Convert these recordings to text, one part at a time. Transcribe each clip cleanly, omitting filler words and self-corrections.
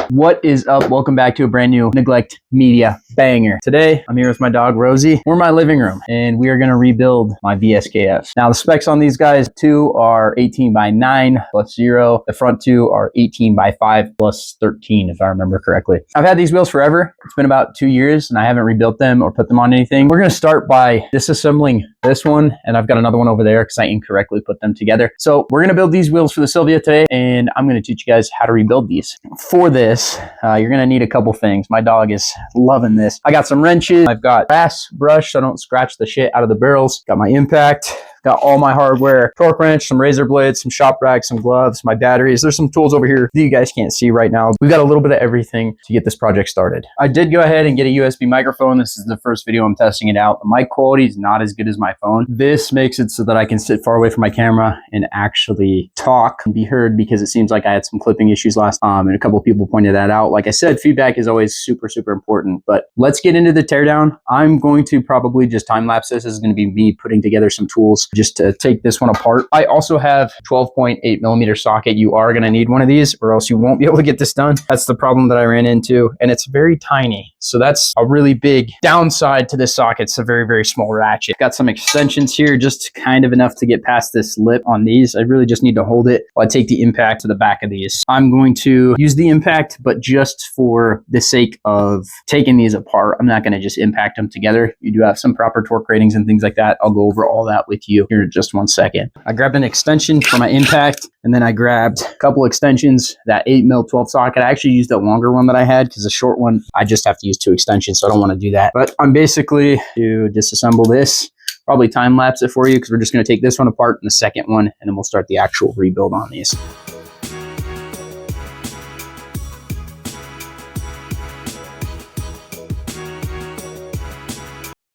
What is up? Welcome back to a brand new Neglect Media banger. Today, I'm here with my dog, Rosie. We're in my living room, and we are gonna rebuild my VSKFs. Now, the specs on these guys, two are 18 by 9 plus 0. The front two are 18 by 5 plus 13, if I remember correctly. I've had these wheels forever. It's been about 2 years, and I haven't rebuilt them or put them on anything. We're gonna start by disassembling this one, and I've got another one over there because I incorrectly put them together. So we're gonna build these wheels for the Silvia today, and I'm gonna teach you guys how to rebuild these. For this, you're gonna need a couple things. My dog is loving this. I got some wrenches. I've got brass brush so I don't scratch the shit out of the barrels. Got my impact. Got all my hardware, torque wrench, some razor blades, some shop rags, some gloves, my batteries. There's some tools over here that you guys can't see right now. We've got a little bit of everything to get this project started. I did go ahead and get a USB microphone. This is the first video I'm testing it out. The mic quality is not as good as my phone. This makes it so that I can sit far away from my camera and actually talk and be heard, because it seems like I had some clipping issues last time, and a couple of people pointed that out. Like I said, feedback is always super, super important. But let's get into the teardown. I'm going to probably just time lapse this. This is going to be me putting together some tools just to take this one apart. I also have 12.8mm socket. You are going to need one of these or else you won't be able to get this done. That's the problem that I ran into, and it's very tiny. So that's a really big downside to this socket. It's a very, very small ratchet. Got some extensions here, just kind of enough to get past this lip on these. I really just need to hold it while I take the impact to the back of these. I'm going to use the impact, but just for the sake of taking these apart. I'm not going to just impact them together. You do have some proper torque ratings and things like that. I'll go over all that with you here in just 1 second. I grabbed an extension for my impact, and then I grabbed a couple extensions, that 8mm 12 socket. I actually used the longer one that I had because the short one, I just have to use 2 extensions, so I don't want to do that. But I'm basically to disassemble this, probably time lapse it for you because we're just going to take this one apart and the second one, and then we'll start the actual rebuild on these.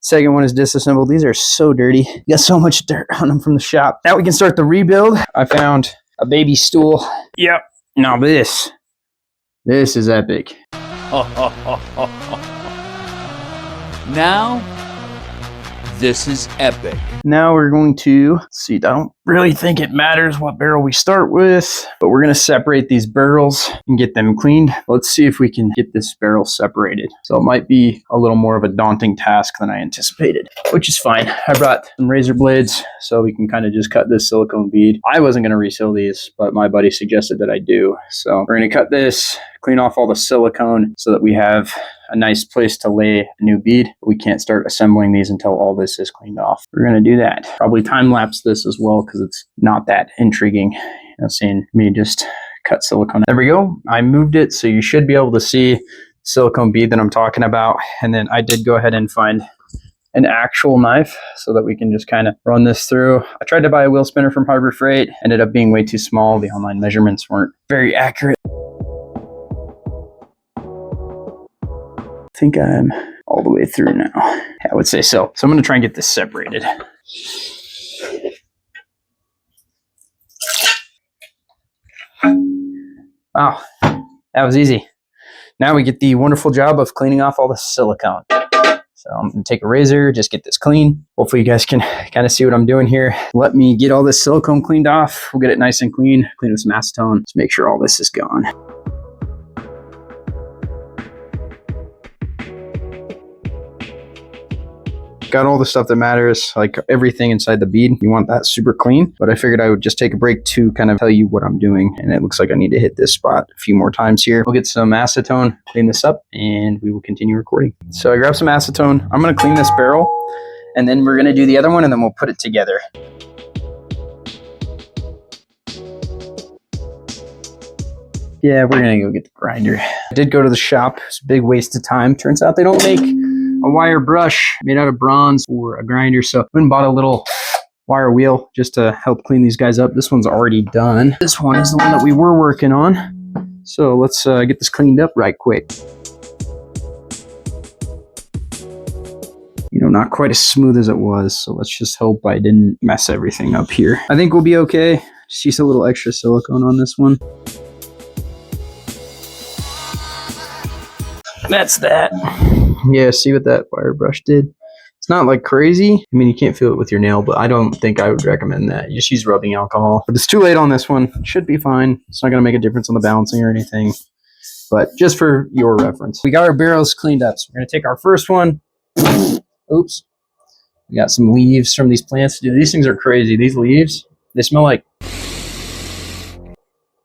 Second one is disassembled. These are so dirty. You got so much dirt on them from the shop. Now we can start the rebuild. I found a baby stool. Yep. Now this is epic. Now, this is epic. Now we're going to see. I don't really think it matters what barrel we start with, but we're going to separate these barrels and get them cleaned. Let's see if we can get this barrel separated. So it might be a little more of a daunting task than I anticipated, which is fine. I brought some razor blades so we can kind of just cut this silicone bead. I wasn't going to reseal these, but my buddy suggested that I do. So we're going to cut this, clean off all the silicone so that we have a nice place to lay a new bead. We can't start assembling these until all this is cleaned off. We're going to do that. Probably time lapse this as well because it's not that intriguing, you know, seeing me just cut silicone. There we go. I moved it so you should be able to see silicone bead that I'm talking about. And then I did go ahead and find an actual knife so that we can just kind of run this through. I tried to buy a wheel spinner from Harbor Freight, ended up being way too small. The online measurements weren't very accurate. I think I'm all the way through now. I would say so. So I'm going to try and get this separated. Wow, that was easy. Now we get the wonderful job of cleaning off all the silicone. So I'm going to take a razor, just get this clean. Hopefully you guys can kind of see what I'm doing here. Let me get all this silicone cleaned off. We'll get it nice and clean with some acetone. Just make sure all this is gone. Got all the stuff that matters, like everything inside the bead. You want that super clean, but I figured I would just take a break to kind of tell you what I'm doing. And it looks like I need to hit this spot a few more times here. We'll get some acetone, clean this up, and we will continue recording. So I grabbed some acetone. I'm going to clean this barrel, and then we're going to do the other one, and then we'll put it together. Yeah, we're going to go get the grinder. I did go to the shop. It's a big waste of time. Turns out they don't make a wire brush made out of bronze or a grinder. So I went and bought a little wire wheel just to help clean these guys up. This one's already done. This one is the one that we were working on. So let's get this cleaned up right quick. You know, not quite as smooth as it was. So let's just hope I didn't mess everything up here. I think we'll be okay. Just use a little extra silicone on this one. That's that. Yeah, see what that wire brush did? It's not like crazy. I mean, you can't feel it with your nail, but I don't think I would recommend that. You just use rubbing alcohol. But it's too late on this one. It should be fine. It's not going to make a difference on the balancing or anything. but just for your reference. We got our barrels cleaned up. So we're gonna take our first one. Oops. We got some leaves from these plants. Dude, these things are crazy. These leaves, they smell like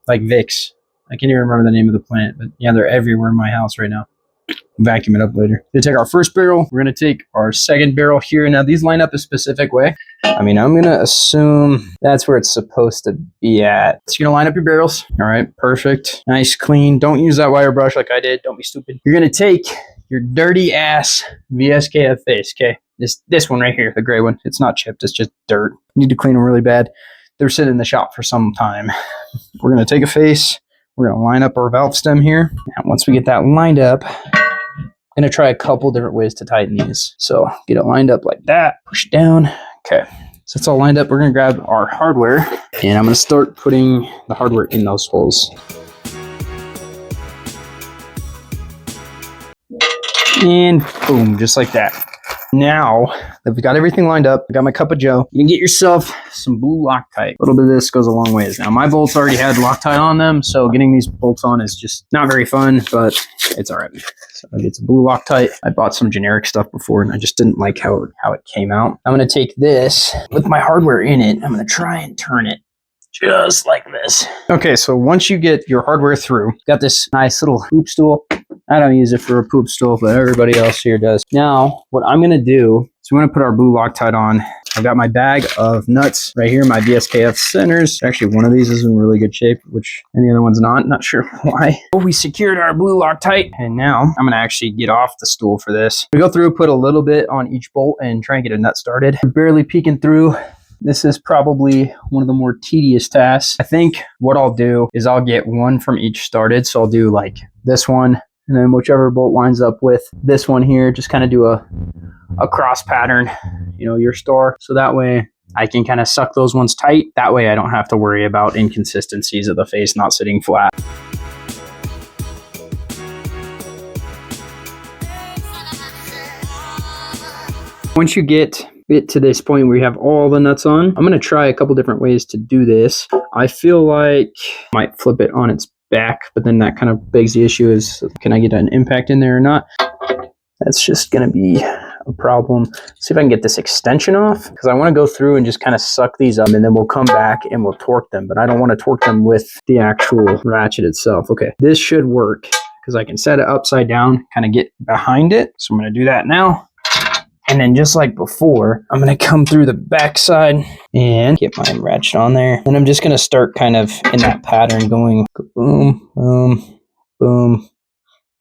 Vicks. I can't even remember the name of the plant, but yeah, they're everywhere in my house right now. Vacuum it up later. We're gonna take our first barrel. We're gonna take our second barrel here. Now these line up a specific way. I mean, I'm gonna assume that's where it's supposed to be at. So you're gonna line up your barrels. All right, perfect. Nice, clean. Don't use that wire brush like I did. Don't be stupid. You're gonna take your dirty ass VSKF face, okay? This one right here, the gray one. It's not chipped, it's just dirt. You need to clean them really bad. They're sitting in the shop for some time. We're gonna take a face. We're gonna line up our valve stem here. And once we get that lined up, I'm gonna try a couple different ways to tighten these. So get it lined up like that, push down. Okay, so it's all lined up. We're gonna grab our hardware and I'm gonna start putting the hardware in those holes. And boom, just like that. Now that we've got everything lined up, I got my cup of joe. You can get yourself some blue Loctite. A little bit of this goes a long ways. Now my bolts already had Loctite on them, so getting these bolts on is just not very fun, but it's all right. So I get some blue Loctite. I bought some generic stuff before and I just didn't like how it came out. I'm gonna take this with my hardware in it. I'm gonna try and turn it just like this. Okay, so once you get your hardware through, got this nice little hoop stool. I don't use it for a poop stool, but everybody else here does. Now, what I'm gonna do is we're gonna put our blue Loctite on. I've got my bag of nuts right here, my VSKF centers. Actually, one of these is in really good shape, which and the other one's not sure why. But we secured our blue Loctite, and now I'm gonna actually get off the stool for this. We go through, put a little bit on each bolt and try and get a nut started. We're barely peeking through. This is probably one of the more tedious tasks. I think what I'll do is I'll get one from each started. So I'll do like this one, and then whichever bolt lines up with this one here, just kind of do a cross pattern, you know, your star. So that way I can kind of suck those ones tight. That way I don't have to worry about inconsistencies of the face not sitting flat. Once you get it to this point where you have all the nuts on, I'm going to try a couple different ways to do this. I feel like I might flip it on its back, but then that kind of begs the issue is, can I get an impact in there or not? That's just going to be a problem. See if I can get this extension off, because I want to go through and just kind of suck these up, and then we'll come back and we'll torque them, but I don't want to torque them with the actual ratchet itself. Okay, this should work because I can set it upside down, kind of get behind it. So I'm going to do that now. And then just like before, I'm going to come through the backside and get my ratchet on there. And I'm just going to start kind of in that pattern going boom, boom, boom,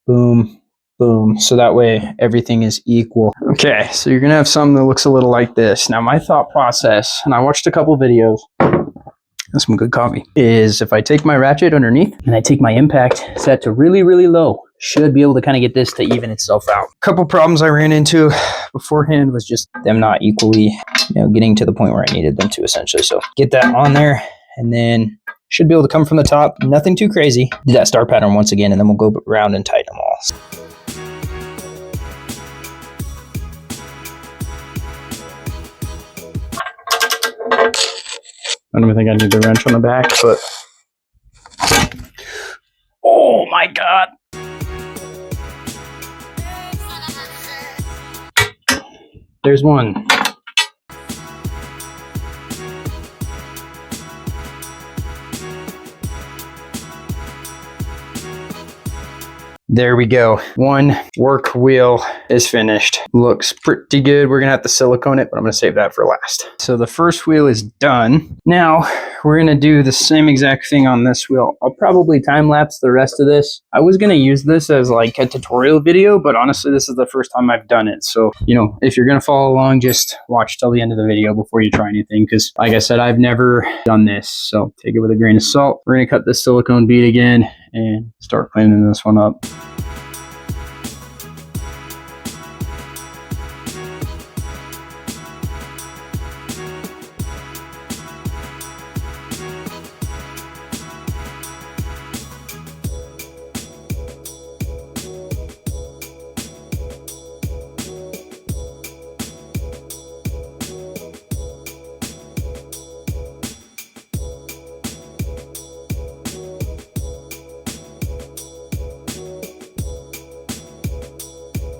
boom, boom. So that way everything is equal. Okay, so you're going to have something that looks a little like this. Now my thought process, and I watched a couple videos, and some good coffee, is if I take my ratchet underneath and I take my impact set to really, really low, should be able to kind of get this to even itself out. A couple problems I ran into beforehand was just them not equally, you know, getting to the point where I needed them to essentially. So get that on there, and then should be able to come from the top. Nothing too crazy. Do that star pattern once again, and then we'll go around and tighten them all. I don't even think I need the wrench on the back, but oh my God. There's one. There we go. One work wheel is finished. Looks pretty good. We're gonna have to silicone it, but I'm gonna save that for last. So the first wheel is done. Now we're gonna do the same exact thing on this wheel. I'll probably time lapse the rest of this. I was gonna use this as like a tutorial video, but honestly, this is the first time I've done it. So, you know, if you're gonna follow along, just watch till the end of the video before you try anything. Because like I said, I've never done this. So take it with a grain of salt. We're gonna cut this silicone bead again and start cleaning this one up.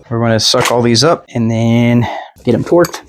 We're going to suck all these up and then get them torqued.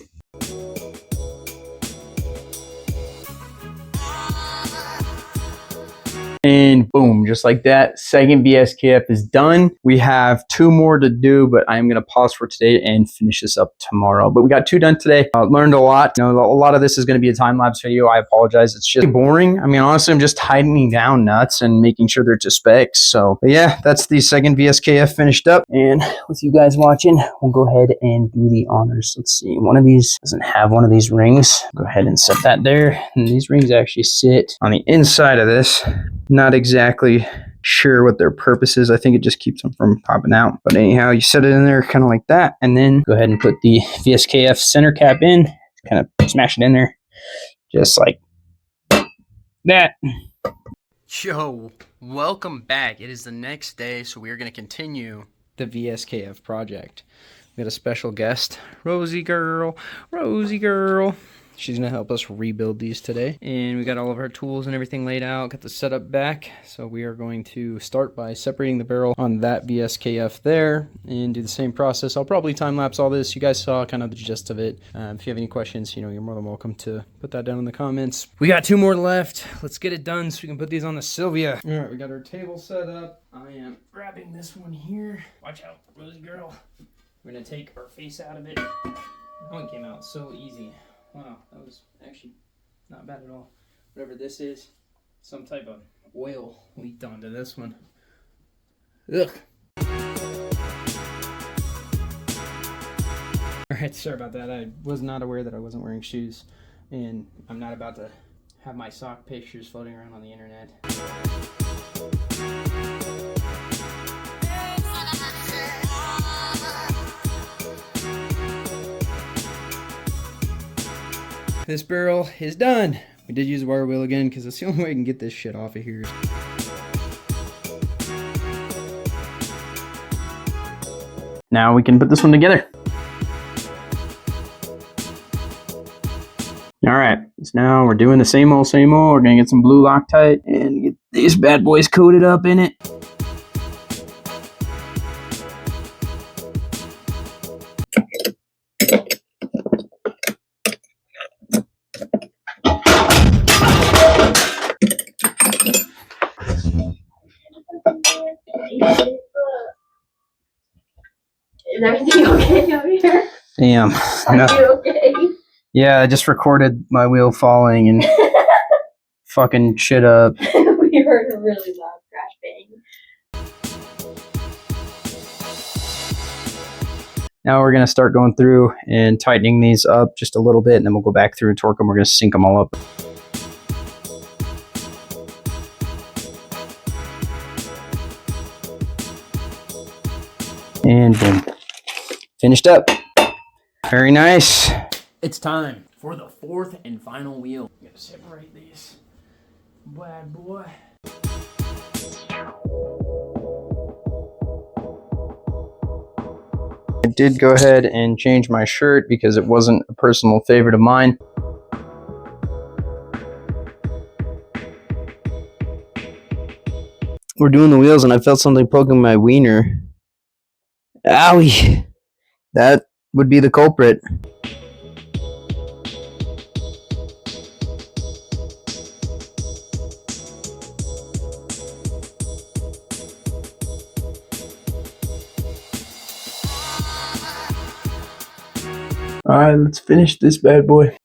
And boom, just like that, second VSKF is done. We have 2 more to do, but I'm going to pause for today and finish this up tomorrow. But we got 2 done today. Learned a lot. You know, a lot of this is going to be a time-lapse video. I apologize. It's just boring. I mean, honestly, I'm just tightening down nuts and making sure they're to specs. So, but yeah, that's the second VSKF finished up. And with you guys watching, we'll go ahead and do the honors. Let's see. One of these doesn't have one of these rings. Go ahead and set that there. And these rings actually sit on the inside of this. Not exactly sure what their purpose is. I think it just keeps them from popping out. But anyhow, you set it in there kind of like that. And then go ahead and put the VSKF center cap in. Kind of smash it in there. Just like that. Yo, welcome back. It is the next day, so we are going to continue the VSKF project. We got a special guest, Rosie girl. Rosie girl. She's going to help us rebuild these today. And we got all of our tools and everything laid out, got the setup back. So we are going to start by separating the barrel on that VSKF there and do the same process. I'll probably time lapse all this. You guys saw kind of the gist of it. If you have any questions, you know, you're more than welcome to put that down in the comments. We got 2 more left. Let's get it done so we can put these on the Silvia. All right, we got our table set up. I am grabbing this one here. Watch out, Rosie girl. We're going to take our face out of it. That one came out so easy. Wow, that was actually not bad at all. Whatever this is, some type of oil leaked onto this one. Ugh. Alright, sorry about that. I was not aware that I wasn't wearing shoes. And I'm not about to have my sock pictures floating around on the internet. This barrel is done. We did use a wire wheel again because that's the only way I can get this shit off of here. Now we can put this one together. All right, so now we're doing the same old, same old. We're gonna get some blue Loctite and get these bad boys coated up in it. Is everything okay over here? Damn. Are you okay? Yeah, I just recorded my wheel falling and fucking shit up. We heard a really loud crash bang. Now we're gonna start going through and tightening these up just a little bit, and then we'll go back through and torque them. We're gonna sync them all up. And boom. Finished up. Very nice. It's time for the 4th and final wheel. I'm gonna separate these. Bad boy. I did go ahead and change my shirt because it wasn't a personal favorite of mine. We're doing the wheels and I felt something poking my wiener. Owie! That would be the culprit. Alright, let's finish this bad boy.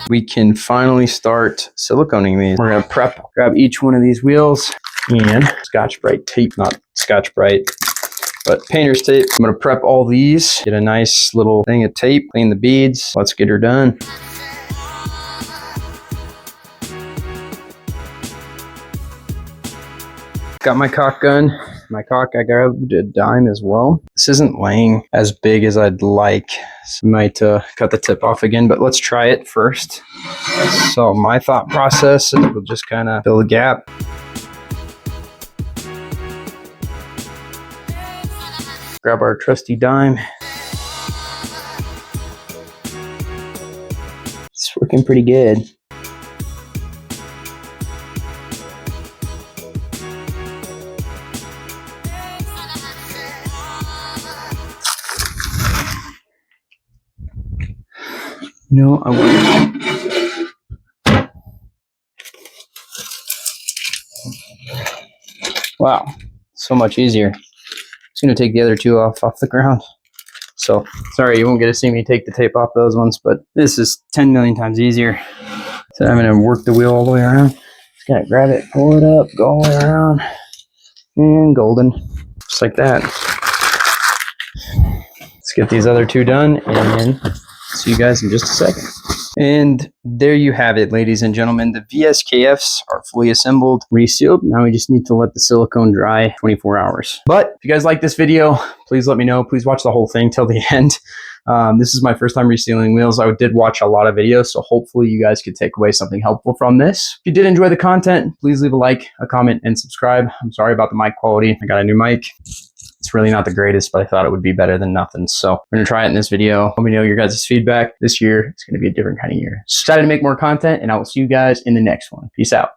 We can finally start siliconing these. We're gonna grab each one of these wheels and Scotch-Brite tape, not Scotch-Brite, but painter's tape. I'm gonna prep all these, get a nice little thing of tape, clean the beads. Let's get her done. Got my caulk gun. My caulk, I grabbed a dime as well. This isn't laying as big as I'd like. So I might cut the tip off again, but let's try it first. So my thought process is we'll just kind of fill the gap. Grab our trusty dime. It's working pretty good. You know, I wonder. Wow, so much easier. Just gonna take the other two off the ground. So sorry, you won't get to see me take the tape off those ones, but this is 10 million times easier. So I'm gonna work the wheel all the way around. Just gotta grab it, pull it up, go all the way around, and golden, just like that. Let's get these other two done, and see you guys in just a second. And there you have it, ladies and gentlemen. The VSKFs are fully assembled, resealed. Now we just need to let the silicone dry 24 hours. But if you guys like this video, please let me know. Please watch the whole thing till the end. This is my first time resealing wheels. I did watch a lot of videos, so hopefully you guys could take away something helpful from this. If you did enjoy the content, please leave a like, a comment, and subscribe. I'm sorry about the mic quality. I got a new mic. It's really not the greatest, but I thought it would be better than nothing. So I'm going to try it in this video. Let me know your guys' feedback. This year, it's going to be a different kind of year. Excited to make more content, and I will see you guys in the next one. Peace out.